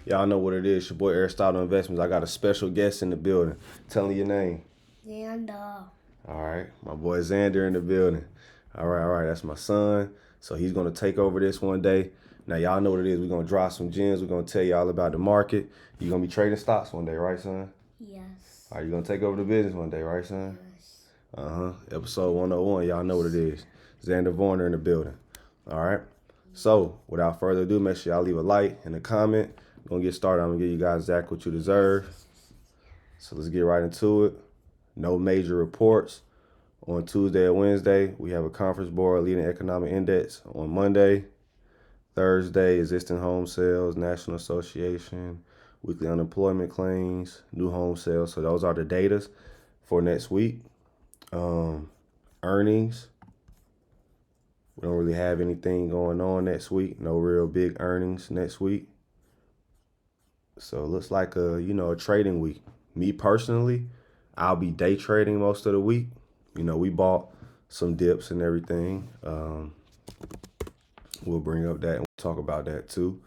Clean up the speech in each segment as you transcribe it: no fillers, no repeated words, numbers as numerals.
Y'all know what it is. Your boy Aristotle Investments. I got a special guest in the building. Tell me your name. Xander. All right. My boy Xander in the building. All right. That's my son. So he's going to take over this one day. Now, y'all know what it is. We're going to drop some gems. We're going to tell y'all about the market. You're going to be trading stocks one day, right, son? Yes. All right, you're going to take over the business one day, right, son? Yes. Episode 101. Y'all know what it is. Xander Varner in the building. All right. So, without further ado, make sure y'all leave a like and a comment. We're going to get started. I'm going to give you guys exactly what you deserve. So, let's get right into it. No major reports on Tuesday or Wednesday. We have a conference board leading economic index on Monday. Thursday, existing home sales, National Association, weekly unemployment claims, new home sales. So, those are the datas for next week. Earnings. We don't really have anything going on next week. No real big earnings next week. So it looks like a trading week. Me personally, I'll be day trading most of the week. We bought some dips and everything. We'll bring up that and we'll talk about that too.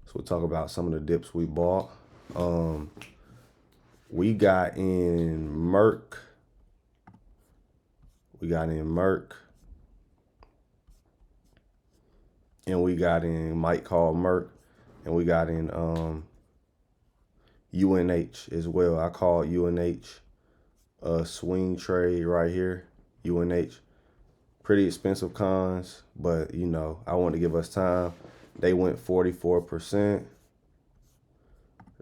So we'll talk about some of the dips we bought. We got in Merck. And we got in Mike called Merck, and we got in UNH as well. I called UNH a swing trade right here. UNH, pretty expensive cons, but I want to give us time. They went 44%.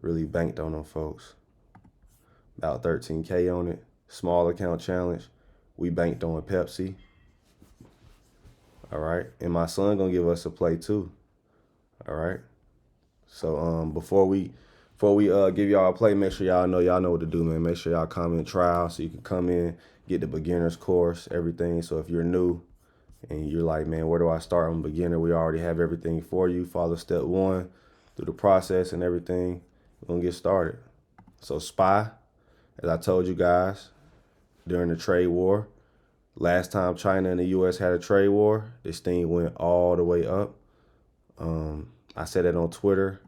Really banked on them folks. About 13K on it. Small account challenge. We banked on Pepsi. All right. And my son gonna give us a play too. All right. So before we give y'all a play, make sure y'all know what to do, man. Make sure y'all comment trial so you can come in, get the beginner's course, everything. So if you're new and you're like, man, where do I start? I'm a beginner. We already have everything for you. Follow step 1 through the process and everything. We're gonna get started. So SPY, as I told you guys during the trade war. Last time China and the U.S. had a trade war, this thing went all the way up. I said that on Twitter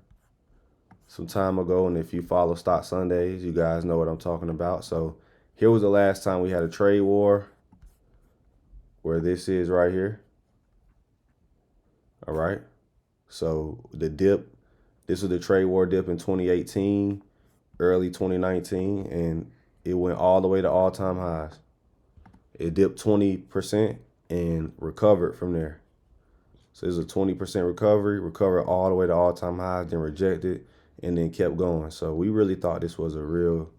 some time ago, and if you follow Stock Sundays, you guys know what I'm talking about. So here was the last time we had a trade war, where this is right here. All right. So the dip, this was the trade war dip in 2018, early 2019, and it went all the way to all-time highs. It dipped 20% and recovered from there. So it was a 20% recovery, recovered all the way to all-time highs, then rejected, and then kept going. So we really thought this was a real,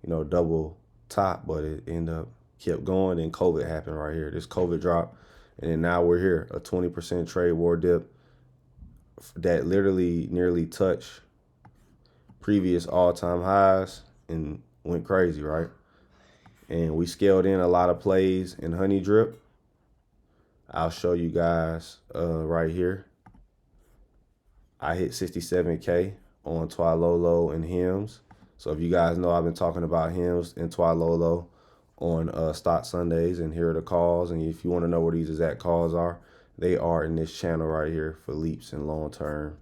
double top, but it ended up kept going, and COVID happened right here. This COVID drop, and then now we're here, a 20% trade war dip that literally nearly touched previous all-time highs and went crazy, right? And we scaled in a lot of plays in Honey Drip. I'll show you guys right here. I hit 67K on Twilolo and Hims. So if you guys know, I've been talking about Hims and Twilolo on Stock Sundays, and here are the calls. And if you want to know where these exact calls are, they are in this channel right here for leaps and long term.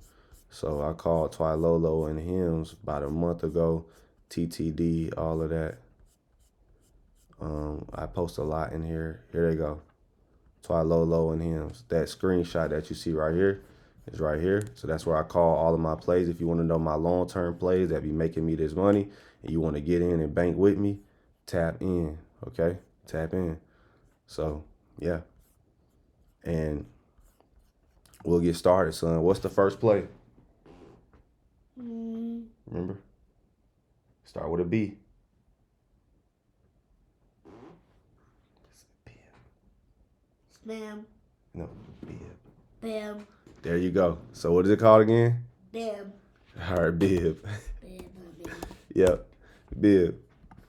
So I called Twilolo and Hims about a month ago, TTD, all of that. I post a lot in here. Here they go. Twilolo and Hims. That screenshot that you see right here is right here. So that's where I call all of my plays. If you want to know my long-term plays that be making me this money and you want to get in and bank with me, tap in, okay? Tap in. So, yeah. And we'll get started, son. What's the first play? Remember? Start with a B. Bam. No, bib. Bam. There you go. So what is it called again? Bam. All right, bib. Bam. Yep, bib.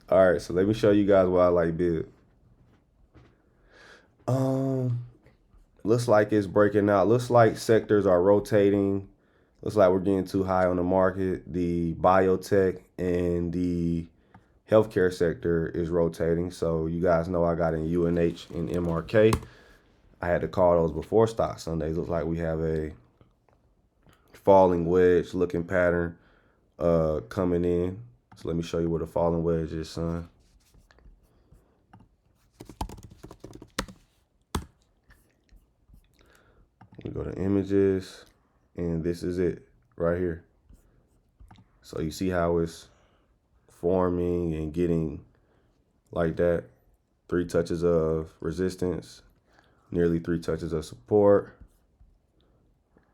All right, so let me show you guys why I like bib. Looks like it's breaking out. Looks like sectors are rotating. Looks like we're getting too high on the market. The biotech and the healthcare sector is rotating. So you guys know I got in UNH and MRK. I had to call those before Stock Sundays. Looks like we have a falling wedge looking pattern coming in. So let me show you where the falling wedge is, son. We go to images, and this is it right here. So you see how it's forming and getting like that. 3 touches of resistance, nearly 3 touches of support.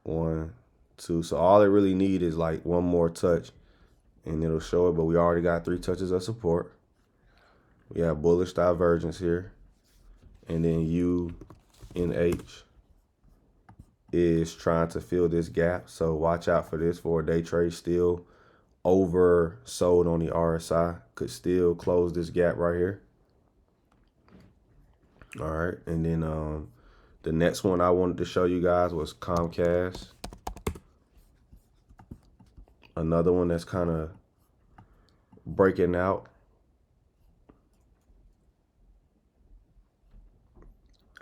1, 2. So all it really need is like one more touch and it'll show it, but we already got 3 touches of support. We have bullish divergence here. And then U and H is trying to fill this gap. So watch out for this for a day trade. Still oversold on the RSI. Could still close this gap right here. All right. And then the next one I wanted to show you guys was Comcast. Another one that's kind of breaking out.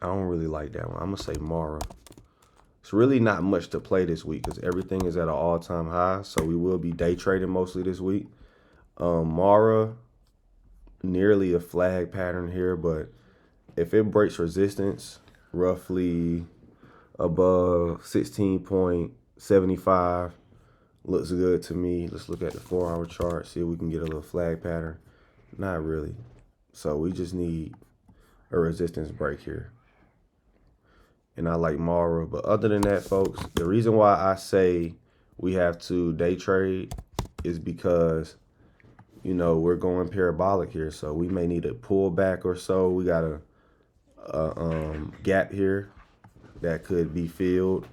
I don't really like that one. I'm going to say Mara. It's really not much to play this week because everything is at an all-time high. So we will be day trading mostly this week. Mara, nearly a flag pattern here, but if it breaks resistance roughly above 16.75, looks good to me. Let's look at the 4-hour chart, see if we can get a little flag pattern. Not really. So we just need a resistance break here. And I like Mara. But other than that, folks, the reason why I say we have to day trade is because, you know, we're going parabolic here. So we may need a pullback or so. We got a gap here that could be filled.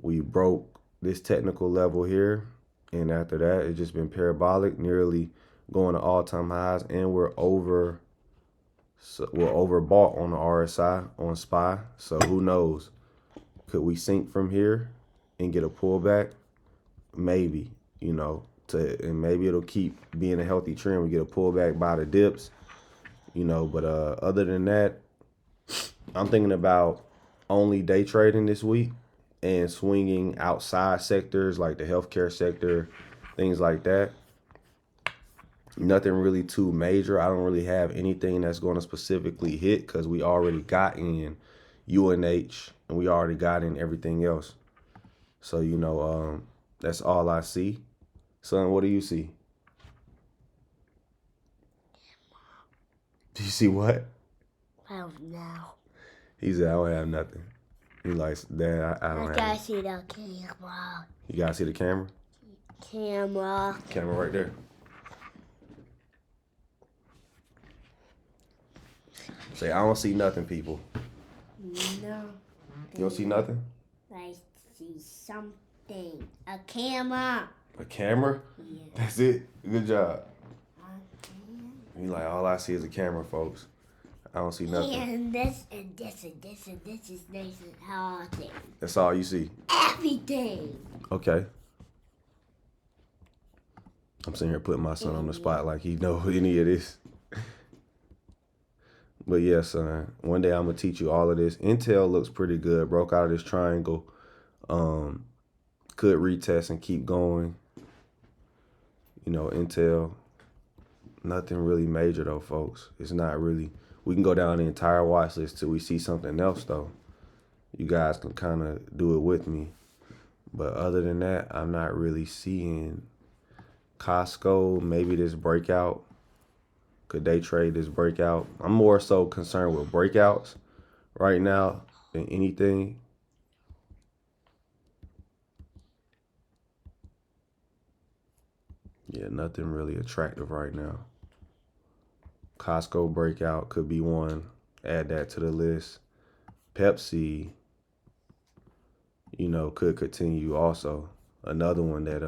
We broke this technical level here. And after that, it's just been parabolic, nearly going to all-time highs. And we're overbought on the RSI on SPY. So who knows? Could we sink from here and get a pullback? Maybe, you know, and maybe it'll keep being a healthy trend. We get a pullback by the dips, you know, but other than that, I'm thinking about only day trading this week and swinging outside sectors like the healthcare sector, things like that. Nothing really too major. I don't really have anything that's going to specifically hit because we already got in UNH and we already got in everything else. So, you know, that's all I see. Son, what do you see? Do you see what? I don't know. He said, I don't have nothing. He likes, Dad, I don't have gotta see the camera. You gotta see the camera? Camera. Camera right there. Say, I don't see nothing, people. No. You don't see nothing? I see something. A camera. A camera? Yeah. That's it? Good job. He like, all I see is a camera, folks. I don't see nothing. And this and this and this and this is nice and all things. That's all you see? Everything. Okay. I'm sitting here putting my son on the spot like he know any of this. But yeah, son, one day I'm going to teach you all of this. Intel looks pretty good. Broke out of this triangle. Could retest and keep going. You know, Intel, nothing really major though, folks. It's not really. We can go down the entire watch list till we see something else though. You guys can kind of do it with me. But other than that, I'm not really seeing Costco, maybe this breakout. Could they trade this breakout? I'm more so concerned with breakouts right now than anything. Yeah, nothing really attractive right now. Costco breakout could be one. Add that to the list. Pepsi, you know, could continue also. Another one that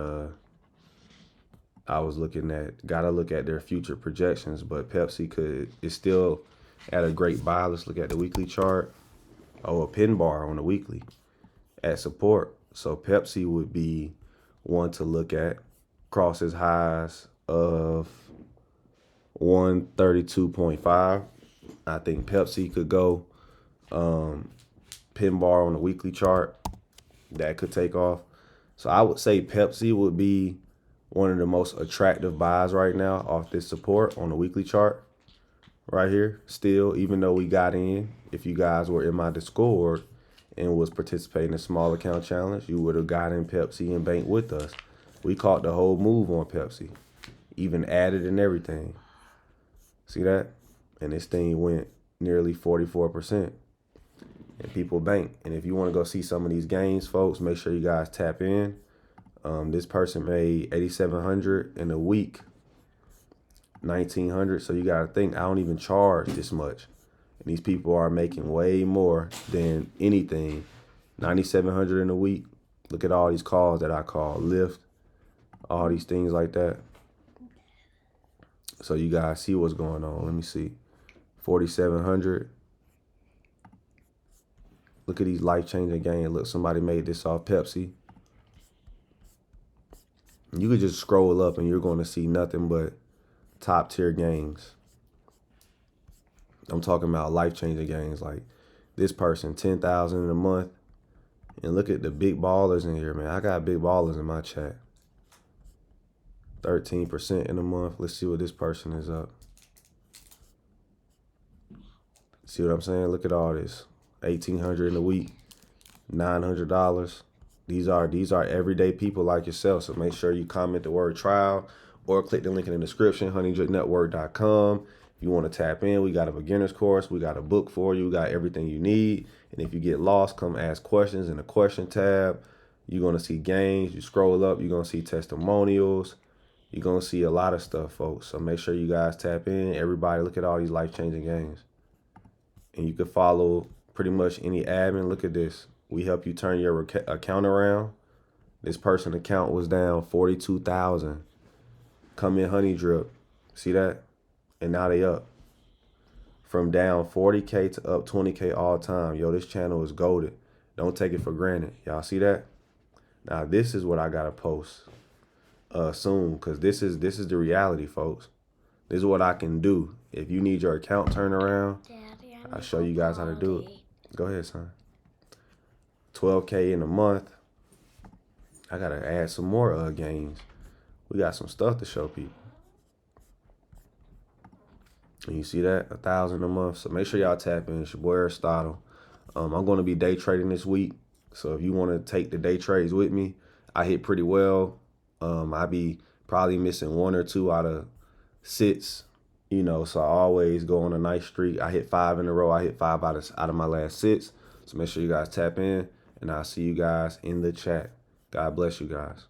I was looking at. Gotta look at their future projections, but Pepsi is still at a great buy. Let's look at the weekly chart. Oh, a pin bar on the weekly at support. So Pepsi would be one to look at. Crosses highs of 132.5. I think Pepsi could go pin bar on the weekly chart. That could take off. So I would say Pepsi would be one of the most attractive buys right now off this support on the weekly chart right here. Still, even though we got in, if you guys were in my Discord and was participating in small account challenge, you would have got in Pepsi and banked with us. We caught the whole move on Pepsi, even added and everything. See that? And this thing went nearly 44%. And people bank. And if you want to go see some of these games, folks, make sure you guys tap in. This person made $8,700 in a week, $1,900. So you gotta think, I don't even charge this much, and these people are making way more than anything. $9,700 in a week. Look at all these calls that I call Lyft, all these things like that. So you guys see what's going on. Let me see, 4,700. Look at these life-changing gains. Look, somebody made this off Pepsi. You could just scroll up and you're going to see nothing but top tier gains. I'm talking about life-changing gains. Like this person, 10,000 in a month. And look at the big ballers in here, man. I got big ballers in my chat. 13% in a month. Let's see what this person is up. See what I'm saying? Look at all this. 1,800 in a week. $900. These are everyday people like yourself. So make sure you comment the word trial or click the link in the description, honeydripnetwork.com. If you want to tap in, we got a beginner's course. We got a book for you. We got everything you need. And if you get lost, come ask questions in the question tab. You're going to see games. You scroll up, you're going to see testimonials. You're going to see a lot of stuff, folks. So make sure you guys tap in. Everybody, look at all these life-changing games. And you can follow pretty much any admin. Look at this. We help you turn your account around. This person account was down 42,000. Come in Honey Drip. See that? And now they up. From down 40K to up 20K all time. Yo, this channel is goated. Don't take it for granted. Y'all see that? Now this is what I gotta post soon, because this is the reality, folks. This is what I can do. If you need your account turned around, Daddy, I'll show you guys how to do it. Go ahead, son. 12K in a month. I gotta add some more games. We got some stuff to show people. And you see that? 1,000 a month. So make sure y'all tap in. It's your boy Aristotle. I'm going to be day trading this week. So if you want to take the day trades with me, I hit pretty well. I be probably missing 1 or 2 out of 6. You know, so I always go on a nice streak. I hit 5 in a row. I hit 5 out of my last 6. So make sure you guys tap in. And I'll see you guys in the chat. God bless you guys.